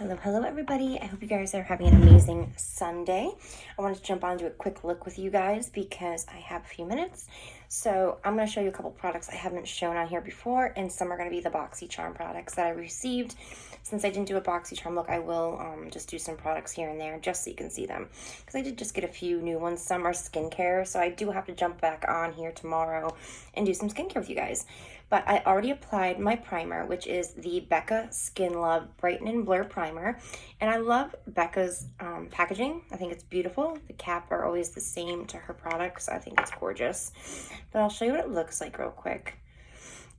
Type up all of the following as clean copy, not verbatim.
Hello everybody. I hope you guys are having an amazing Sunday. I wanted to jump on and do a quick look with you guys because I have a few minutes. So I'm going to show you a couple products I haven't shown on here before, and some are going to be the Boxy Charm products that I received. Since I didn't do a Boxy Charm look, I will just do some products here and there just so you can see them. Because I did just get a few new ones. Some are skincare, so I do have to jump back on here tomorrow and do some skincare with you guys. But I already applied my primer, which is the Becca Skin Love Brighten and Blur Primer. And I love Becca's packaging. I think it's beautiful. The cap are always the same to her products. I think it's gorgeous. But I'll show you what it looks like real quick.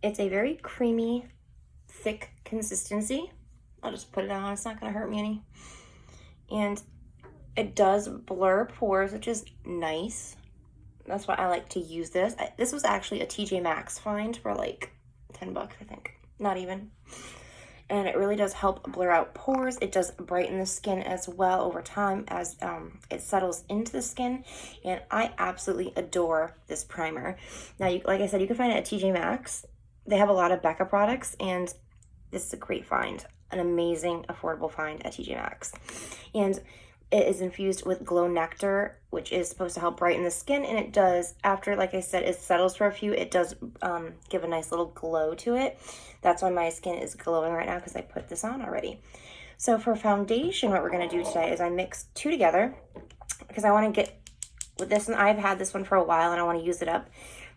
It's a very creamy, thick consistency. I'll just put it on. It's not going to hurt me any. And it does blur pores, which is nice. That's why I like to use this. This was actually a TJ Maxx find for like 10 bucks, I think. Not even. And it really does help blur out pores. It does brighten the skin as well over time as it settles into the skin. And I absolutely adore this primer. Now, like I said, you can find it at TJ Maxx. They have a lot of Becca products, and this is a great find. An amazing, affordable find at TJ Maxx. And it is infused with Glow Nectar, which is supposed to help brighten the skin, and it does, after, like I said, it settles for a few, it does give a nice little glow to it. That's why my skin is glowing right now, because I put this on already. So for foundation, what we're going to do today is I mix two together, because I want to get with this one. I've had this one for a while, and I want to use it up,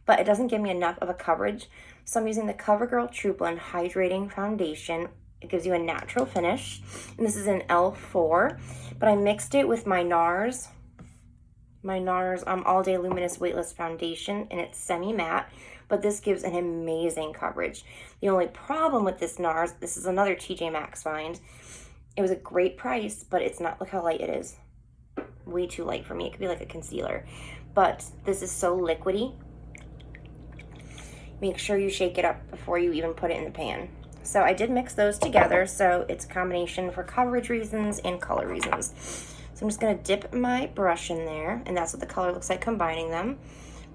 but it doesn't give me enough of a coverage. So I'm using the CoverGirl True Blend Hydrating Foundation. It gives you a natural finish, and this is an L4, but I mixed it with my NARS All Day Luminous Weightless Foundation, and it's semi-matte, but this gives an amazing coverage. The only problem with this NARS, this is another TJ Maxx find, it was a great price, but it's not, look how light it is. Way too light for me. It could be like a concealer, but this is so liquidy. Make sure you shake it up before you even put it in the pan. So I did mix those together, so it's a combination for coverage reasons and color reasons. So I'm just going to dip my brush in there, and that's what the color looks like combining them.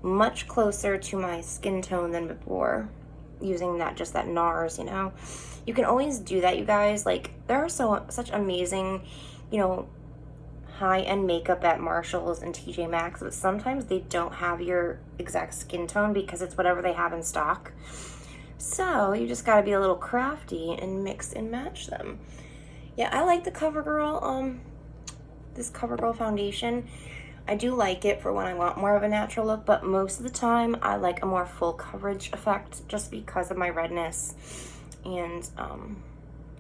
Much closer to my skin tone than before, using just that NARS, you know. You can always do that, you guys. Like, there are such amazing, you know, high-end makeup at Marshall's and TJ Maxx, but sometimes they don't have your exact skin tone because it's whatever they have in stock. So you just gotta be a little crafty and mix and match them. Yeah, I like the CoverGirl, this CoverGirl foundation. I do like it for when I want more of a natural look, but most of the time I like a more full coverage effect just because of my redness. And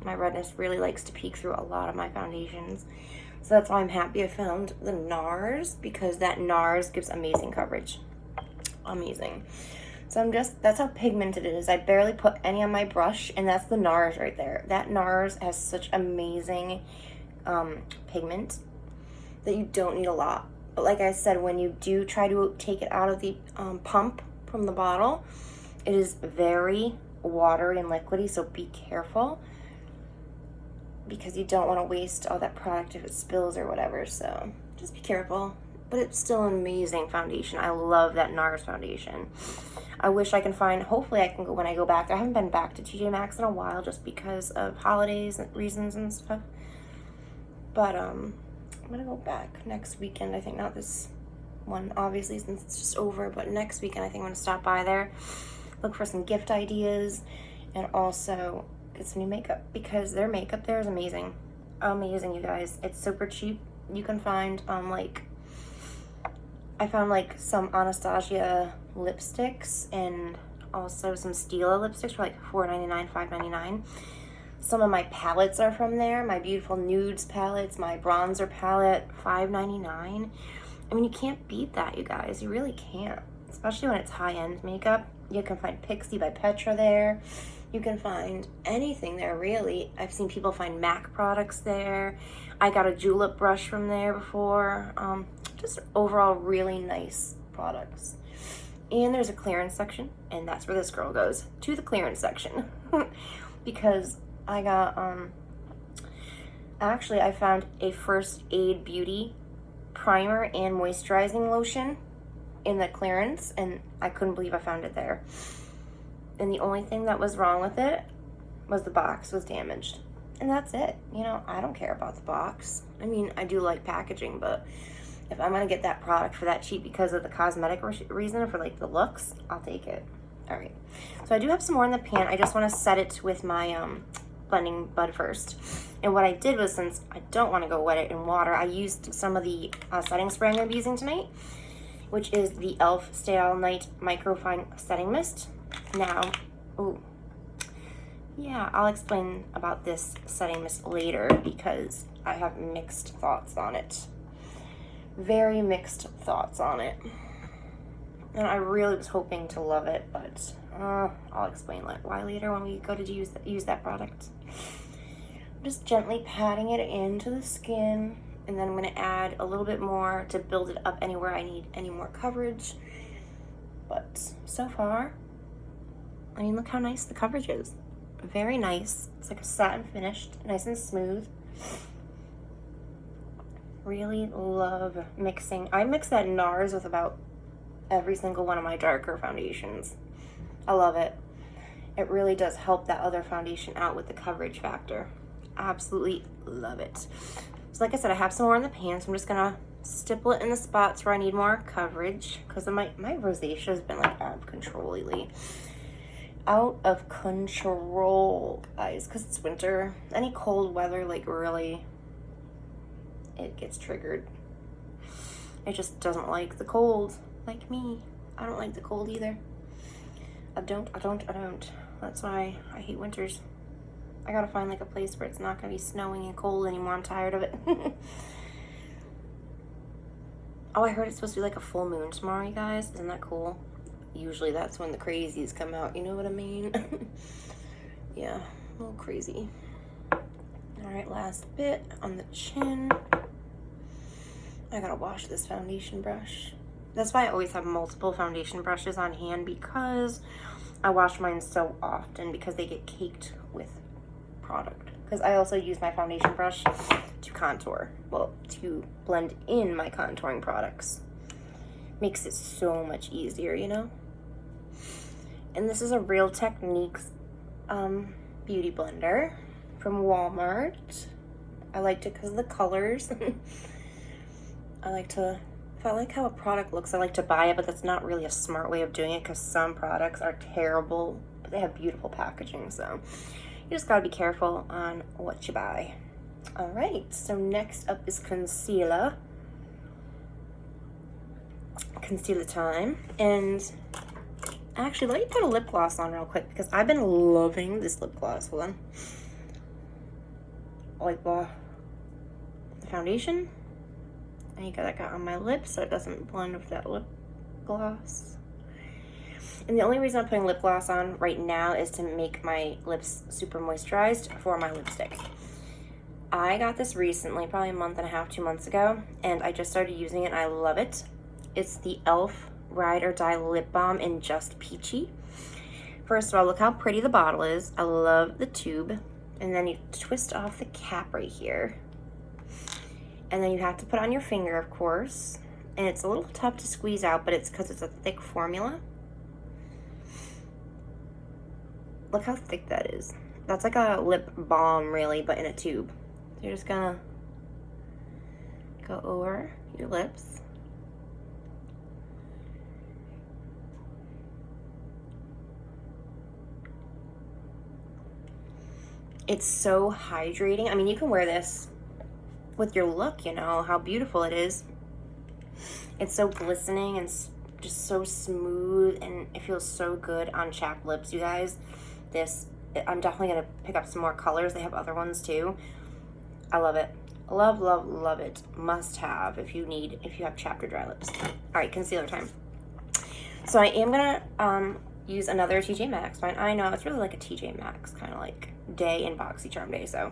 my redness really likes to peek through a lot of my foundations. So that's why I'm happy I found the NARS, because that NARS gives amazing coverage. Amazing. So that's how pigmented it is. I barely put any on my brush, and that's the NARS right there. That NARS has such amazing pigment that you don't need a lot. But like I said, when you do try to take it out of the pump from the bottle, it is very watery and liquidy, so be careful, because you don't want to waste all that product if it spills or whatever. So just be careful. But it's still an amazing foundation. I love that NARS foundation. I wish I can find, hopefully I can go when I go back. I haven't been back to TJ Maxx in a while just because of holidays and reasons and stuff. But I'm gonna go back next weekend. I think not this one, obviously, since it's just over, but next weekend I think I'm gonna stop by there, look for some gift ideas, and also get some new makeup, because their makeup there is amazing. Amazing, you guys. It's super cheap. You can find I found like some Anastasia lipsticks and also some Stila lipsticks for like $4.99, $5.99. Some of my palettes are from there. My Beautiful Nudes palettes, my bronzer palette, $5.99. I mean, you can't beat that, you guys. You really can't, especially when it's high-end makeup. You can find Pixie by Petra there. You can find anything there, really. I've seen people find MAC products there. I got a julep brush from there before. Just overall really nice products. And there's a clearance section, and that's where this girl goes, to the clearance section. Because I got, actually I found a First Aid Beauty primer and moisturizing lotion in the clearance, and I couldn't believe I found it there. And the only thing that was wrong with it was the box was damaged. And that's it. You know, I don't care about the box. I mean, I do like packaging, but if I'm going to get that product for that cheap because of the cosmetic reason, for like the looks, I'll take it. All right. So I do have some more in the pan. I just want to set it with my blending bud first. And what I did was, since I don't want to go wet it in water, I used some of the setting spray I'm going to be using tonight, which is the e.l.f. Stay All Night Microfine Setting Mist. Now, ooh. Yeah, I'll explain about this setting mist later because I have mixed thoughts on it. Very mixed thoughts on it. And I really was hoping to love it, but I'll explain why later when we go to use that product. I'm just gently patting it into the skin, and then I'm going to add a little bit more to build it up anywhere I need any more coverage. But so far, I mean, look how nice the coverage is. Very nice. It's like a satin finished, nice and smooth. Really love mixing. I mix that NARS with about every single one of my darker foundations. I love it. It really does help that other foundation out with the coverage factor. Absolutely love it. So like I said, I have some more in the pan, so I'm just gonna stipple it in the spots where I need more coverage because my rosacea has been like out of control lately. Out of control, guys, because it's winter. Any cold weather, like, really, it gets triggered. It just doesn't like the cold, like me. I don't like the cold either. I don't. That's why I hate winters. I gotta find like a place where it's not gonna be snowing and cold anymore. I'm tired of it. Oh, I heard it's supposed to be like a full moon tomorrow, you guys. Isn't that cool? Usually that's when the crazies come out, you know what I mean? Yeah, a little crazy. All right, last bit on the chin. I gotta wash this foundation brush. That's why I always have multiple foundation brushes on hand, because I wash mine so often because they get caked with product. Because I also use my foundation brush to contour, well, to blend in my contouring products. Makes it so much easier, you know? And this is a Real Techniques beauty blender from Walmart. I liked it because of the colors. If I like how a product looks, I like to buy it, but that's not really a smart way of doing it because some products are terrible, but they have beautiful packaging, so you just gotta be careful on what you buy. All right, so next up is concealer. Concealer time. And actually, let me put a lip gloss on real quick because I've been loving this lip gloss. Hold on. Like the foundation. I got that on my lips so it doesn't blend with that lip gloss. And the only reason I'm putting lip gloss on right now is to make my lips super moisturized for my lipstick. I got this recently, probably a month and a half, 2 months ago, and I just started using it and I love it. It's the e.l.f. Ride or Die Lip Balm in Just Peachy. First of all, look how pretty the bottle is. I love the tube. And then you twist off the cap right here. And then you have to put on your finger, of course. And it's a little tough to squeeze out, but it's because it's a thick formula. Look how thick that is. That's like a lip balm, really, but in a tube. You're just gonna go over your lips. It's so hydrating. I mean, you can wear this with your look, you know, how beautiful it is. It's so glistening and just so smooth, and it feels so good on chapped lips, you guys. I'm definitely going to pick up some more colors. They have other ones too. I love it. Love, love, love it. Must have if you have chapped or dry lips. All right, concealer time. So I am going to use another TJ Maxx. I know it's really like a TJ Maxx kind of like day in Boxycharm day. So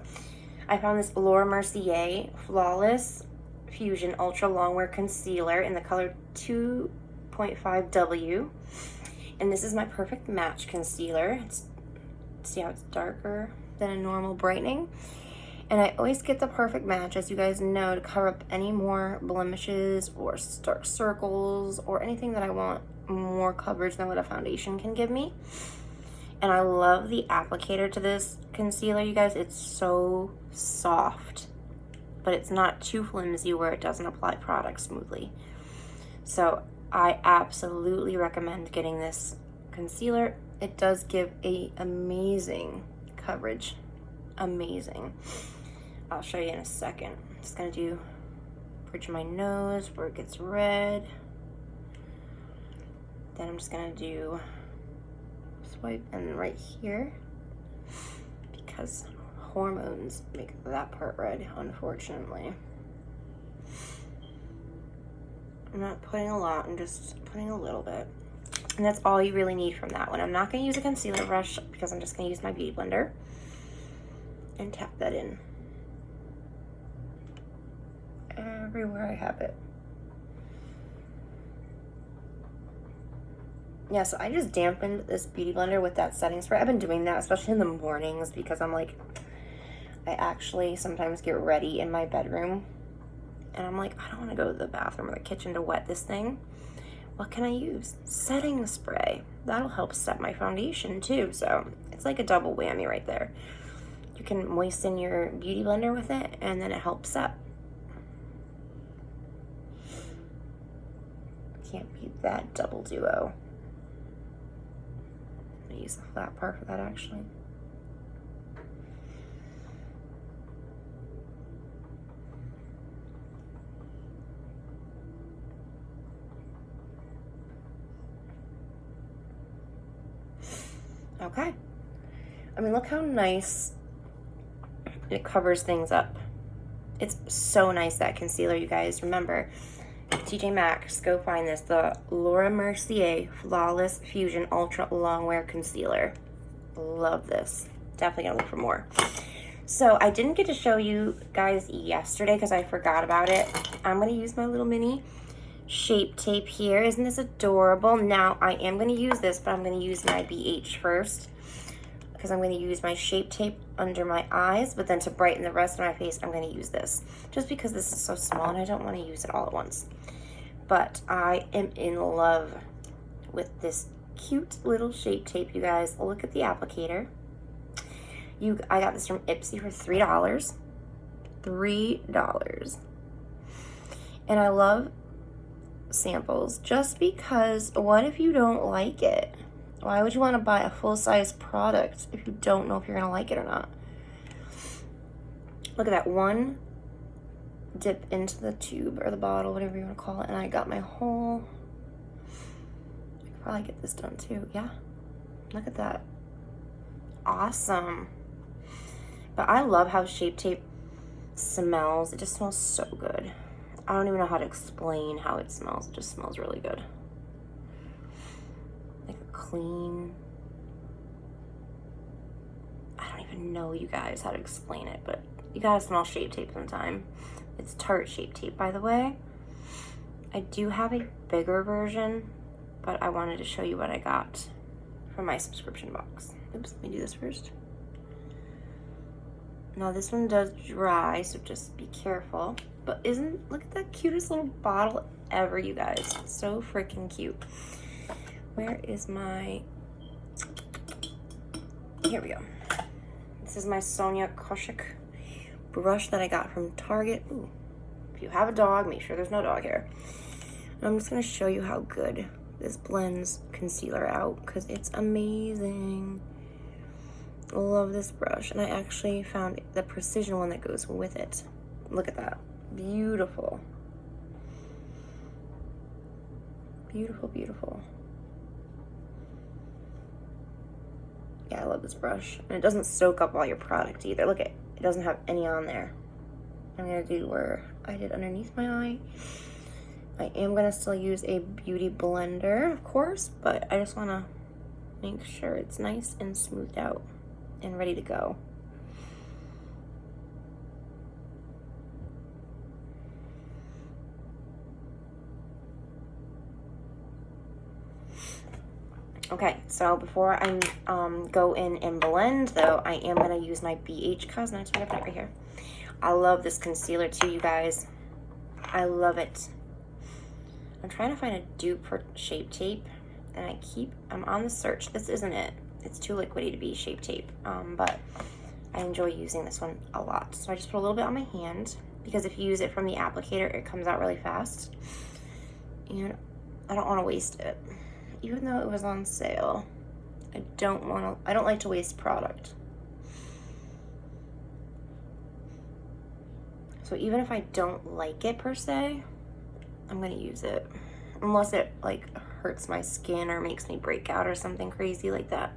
I found this Laura Mercier Flawless Fusion Ultra Longwear Concealer in the color 2.5W. And this is my perfect match concealer. See how it's darker than a normal brightening? And I always get the perfect match, as you guys know, to cover up any more blemishes or dark circles or anything that I want more coverage than what a foundation can give me. And I love the applicator to this concealer, you guys. It's so soft, but it's not too flimsy where it doesn't apply product smoothly. So I absolutely recommend getting this concealer. It does give a amazing coverage. Amazing. I'll show you in a second. I'm just gonna do bridge of my nose where it gets red. Then I'm just gonna do swipe and right here, because hormones make that part red, unfortunately. I'm not putting a lot, I'm just putting a little bit. And that's all you really need from that one. I'm not gonna use a concealer brush because I'm just gonna use my beauty blender and tap that in everywhere I have it. Yeah, so I just dampened this beauty blender with that setting spray. I've been doing that, especially in the mornings, because I'm like, I actually sometimes get ready in my bedroom, and I'm like, I don't want to go to the bathroom or the kitchen to wet this thing. What can I use? Setting spray. That'll help set my foundation too, so it's like a double whammy right there. You can moisten your beauty blender with it, and then it helps set. Can't beat that double duo. I'm gonna use the flat part for that, actually. Okay. I mean, look how nice it covers things up. It's so nice, that concealer, you guys. Remember, TJ Maxx, go find this, the Laura Mercier Flawless Fusion Ultra Longwear Concealer. Love this. Definitely gonna look for more. So I didn't get to show you guys yesterday because I forgot about it. I'm gonna use my little mini Shape Tape here. Isn't this adorable? Now I am gonna use this, but I'm gonna use my BH first, because I'm going to use my Shape Tape under my eyes, but then to brighten the rest of my face, I'm going to use this. Just because this is so small and I don't want to use it all at once. But I am in love with this cute little Shape Tape, you guys. Look at the applicator. I got this from Ipsy for $3. $3. And I love samples just because what if you don't like it? Why would you want to buy a full-size product if you don't know if you're going to like it or not? Look at that. One dip into the tube or the bottle, whatever you want to call it, and I got my whole... I could probably get this done too. Yeah. Look at that. Awesome. But I love how Shape Tape smells. It just smells so good. I don't even know how to explain how it smells. It just smells really good. Clean. I don't even know, you guys, how to explain it, but you gotta smell Shape Tape sometime. It's Tarte Shape Tape, by the way. I do have a bigger version, but I wanted to show you what I got from my subscription box. Oops, let me do this first. Now this one does dry, so just be careful. But look at that cutest little bottle ever, you guys. So freaking cute. Where is my, here we go. This is my Sonia Kosciuszko brush that I got from Target. Ooh, if you have a dog, make sure there's no dog hair. And I'm just gonna show you how good this blends concealer out, because it's amazing. I love this brush, and I actually found the precision one that goes with it. Look at that, beautiful. Beautiful, beautiful. Yeah, I love this brush. And it doesn't soak up all your product either. Look at it. It doesn't have any on there. I'm going to do where I did underneath my eye. I am going to still use a beauty blender, of course, but I just want to make sure it's nice and smoothed out and ready to go. Okay, so before I go in and blend, though, I am going to use my BH Cosmetics. We have that right here. I love this concealer, too, you guys. I love it. I'm trying to find a dupe for Shape Tape, and I'm on the search. This isn't it. It's too liquidy to be Shape Tape, but I enjoy using this one a lot. So I just put a little bit on my hand, because if you use it from the applicator, it comes out really fast. And I don't want to waste it. Even though it was on sale, I don't like to waste product. So even if I don't like it per se, I'm gonna use it. Unless it like hurts my skin or makes me break out or something crazy like that.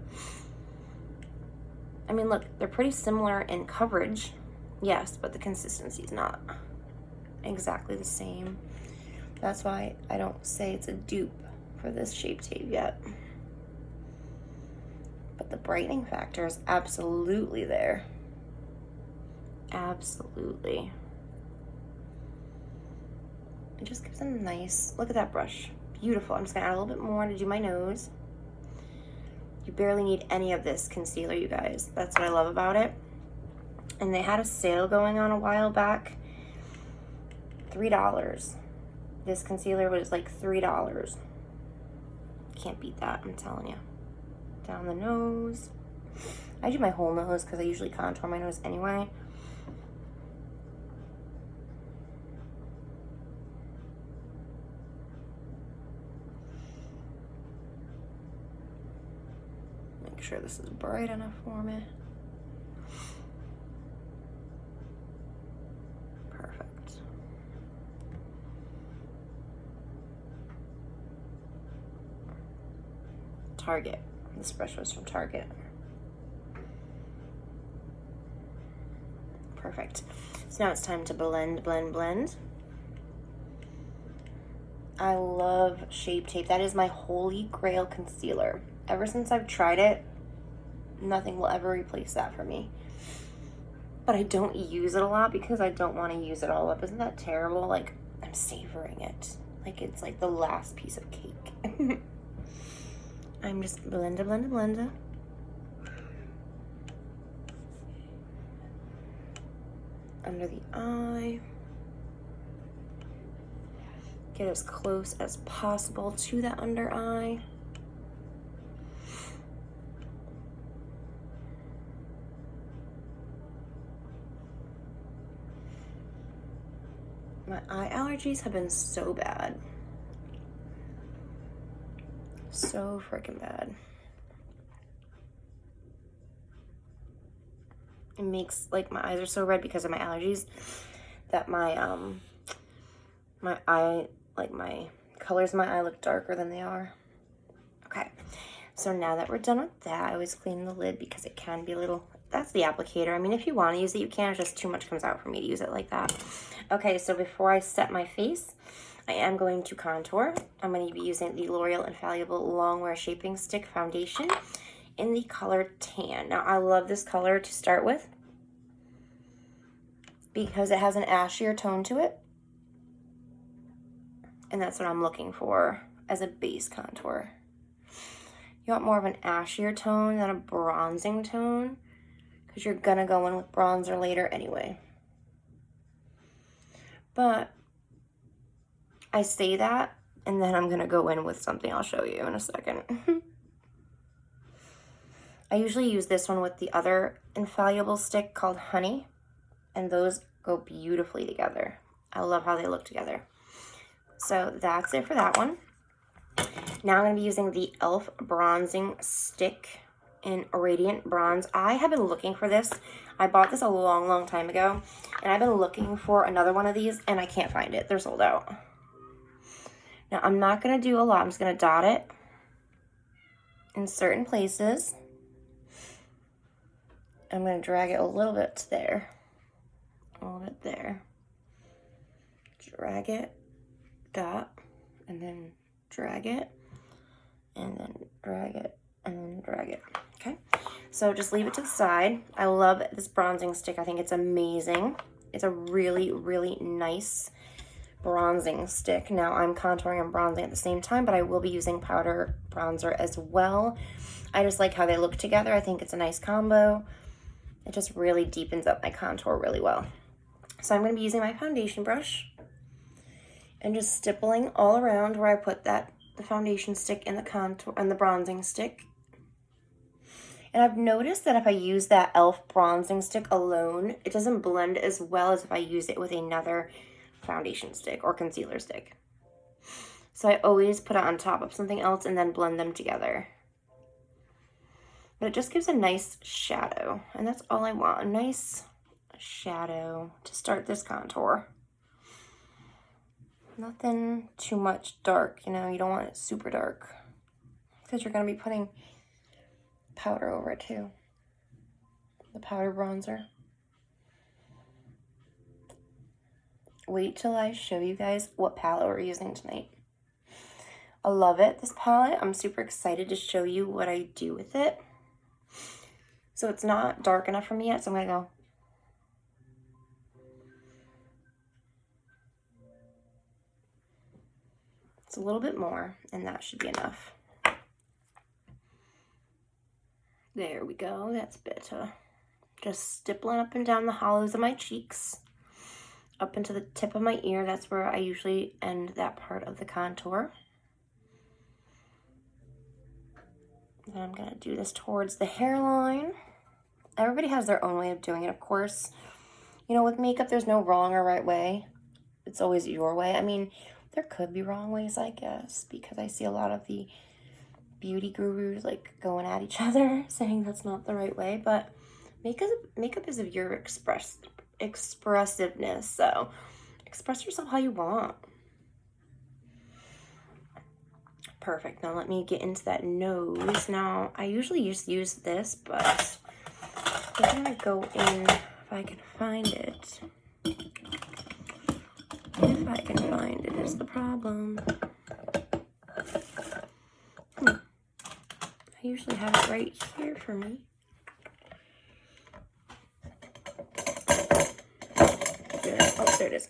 I mean, look, they're pretty similar in coverage, yes, but the consistency is not exactly the same. That's why I don't say it's a dupe for this Shape Tape yet. But the brightening factor is absolutely there. Absolutely. It just gives a nice, look at that brush. Beautiful. I'm just gonna add a little bit more to do my nose. You barely need any of this concealer, you guys. That's what I love about it. And they had a sale going on a while back. $3. This concealer was like $3. Can't beat that, I'm telling you. Down the nose. I do my whole nose because I usually contour my nose anyway. Make sure this is bright enough for me. Perfect. Target. This brush was from Target. Perfect. So now it's time to blend, blend, blend. I love Shape Tape. That is my holy grail concealer. Ever since I've tried it, nothing will ever replace that for me. But I don't use it a lot because I don't want to use it all up. Isn't that terrible? Like, I'm savoring it. Like, it's like the last piece of cake. I'm just blenda, blenda, blenda. Under the eye. Get as close as possible to that under eye. My eye allergies have been so bad. So freaking bad. It makes, like, my eyes are so red because of my allergies that my eye, like, my colors in my eye look darker than they are. Okay, so now that we're done with that, I always clean the lid because it can be a little, that's the applicator. I mean, if you want to use it, you can. It's just too much comes out for me to use it like that. Okay, so before I set my face, I am going to contour. I'm going to be using the L'Oreal Infallible Longwear Shaping Stick Foundation in the color Tan. Now, I love this color to start with because it has an ashier tone to it. And that's what I'm looking for as a base contour. You want more of an ashier tone than a bronzing tone because you're going to go in with bronzer later anyway. But I say that, and then I'm going to go in with something I'll show you in a second. I usually use this one with the other Infallible stick called Honey, and those go beautifully together. I love how they look together. So that's it for that one. Now I'm going to be using the e.l.f. bronzing stick in Radiant Bronze. I have been looking for this. I bought this a long, long time ago, and I've been looking for another one of these, and I can't find it. They're sold out. Now, I'm not going to do a lot. I'm just going to dot it in certain places. I'm going to drag it a little bit to there. A little bit there. Drag it, dot, and then drag it, and then drag it, and then drag it. Okay, so just leave it to the side. I love this bronzing stick. I think it's amazing. It's a really, really nice bronzing stick. Now I'm contouring and bronzing at the same time, but I will be using powder bronzer as well. I just like how they look together. I think it's a nice combo. It just really deepens up my contour really well. So I'm going to be using my foundation brush and just stippling all around where I put the foundation stick and the contour and the bronzing stick. And I've noticed that if I use that e.l.f. bronzing stick alone, it doesn't blend as well as if I use it with another foundation stick or concealer stick. So I always put it on top of something else and then blend them together. But it just gives a nice shadow, and that's all I want, a nice shadow to start this contour. Nothing too much dark, you know, you don't want it super dark because you're going to be putting powder over it too, the powder bronzer. Wait till I show you guys what palette we're using tonight. I love it, this palette. I'm super excited to show you what I do with it. So it's not dark enough for me yet, so I'm going to go it's a little bit more, and that should be enough. There we go, that's better. Just stippling up and down the hollows of my cheeks, up into the tip of my ear. That's where I usually end that part of the contour. Then I'm gonna do this towards the hairline. Everybody has their own way of doing it, of course. You know, with makeup, there's no wrong or right way. It's always your way. I mean, there could be wrong ways, I guess, because I see a lot of the beauty gurus like going at each other, saying that's not the right way. But makeup is of your expressiveness, so express yourself how you want. Perfect. Now let me get into that nose. Now, I usually just use this, but I'm gonna go in if I can find it. If I can find it is the problem. I usually have it right here for me. Oh, there it is.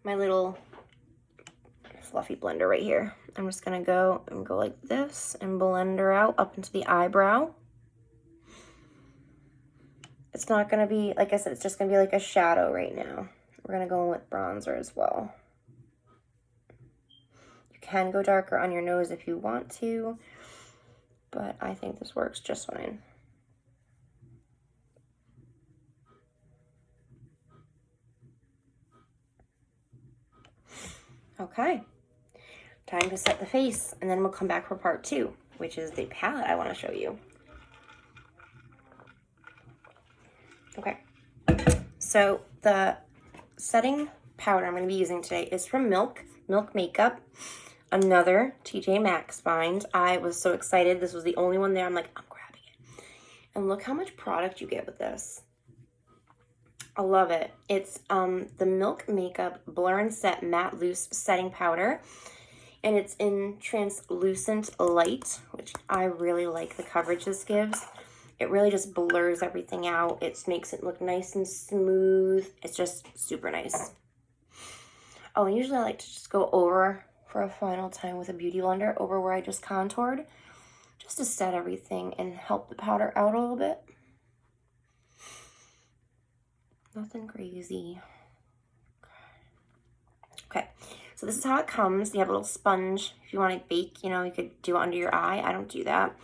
My little fluffy blender right here. I'm just gonna go like this and blend her out up into the eyebrow. It's not gonna be, like I said, it's just gonna be like a shadow right now. We're gonna go in with bronzer as well. You can go darker on your nose if you want to, but I think this works just fine. Okay, time to set the face, and then we'll come back for part 2, which is the palette I want to show you. Okay, so the setting powder I'm going to be using today is from Milk Makeup, another TJ Maxx find. I was so excited. This was the only one there. I'm like, I'm grabbing it. And look how much product you get with this. I love it. It's the Milk Makeup Blur and Set Matte Loose Setting Powder. And it's in translucent light, which I really like the coverage this gives. It really just blurs everything out. It makes it look nice and smooth. It's just super nice. Oh, and usually I like to just go over for a final time with a beauty blender over where I just contoured, just to set everything and help the powder out a little bit. Nothing crazy. Okay, so this is how it comes. You have a little sponge. If you want to bake, you know, you could do it under your eye. I don't do that.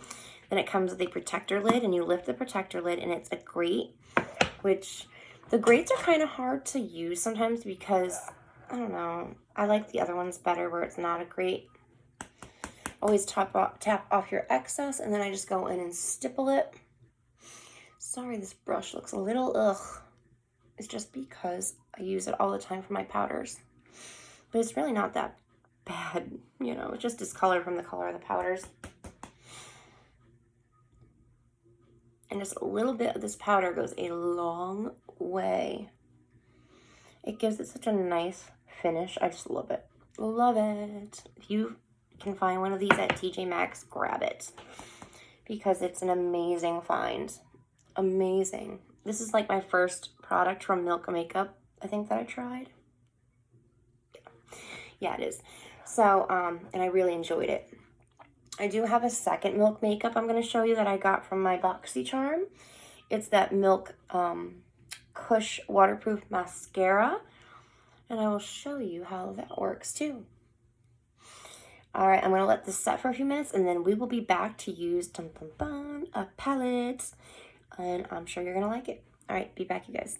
Then it comes with a protector lid, and you lift the protector lid, and it's a grate, which the grates are kind of hard to use sometimes because, I don't know, I like the other ones better where it's not a grate. Always tap off your excess, and then I just go in and stipple it. Sorry, this brush looks a little ugh. It's just because I use it all the time for my powders. But it's really not that bad, you know, it's just discolored from the color of the powders. And just a little bit of this powder goes a long way. It gives it such a nice finish. I just love it. Love it. If you can find one of these at TJ Maxx, grab it. Because it's an amazing find. Amazing. This is like my first product from Milk Makeup, I think, that I tried. Yeah, it is. So, and I really enjoyed it. I do have a second Milk Makeup I'm going to show you that I got from my Boxy Charm. It's that Milk Kush Waterproof Mascara. And I will show you how that works too. All right, I'm going to let this set for a few minutes, and then we will be back to use a palette, and I'm sure you're going to like it. All right, be back, you guys.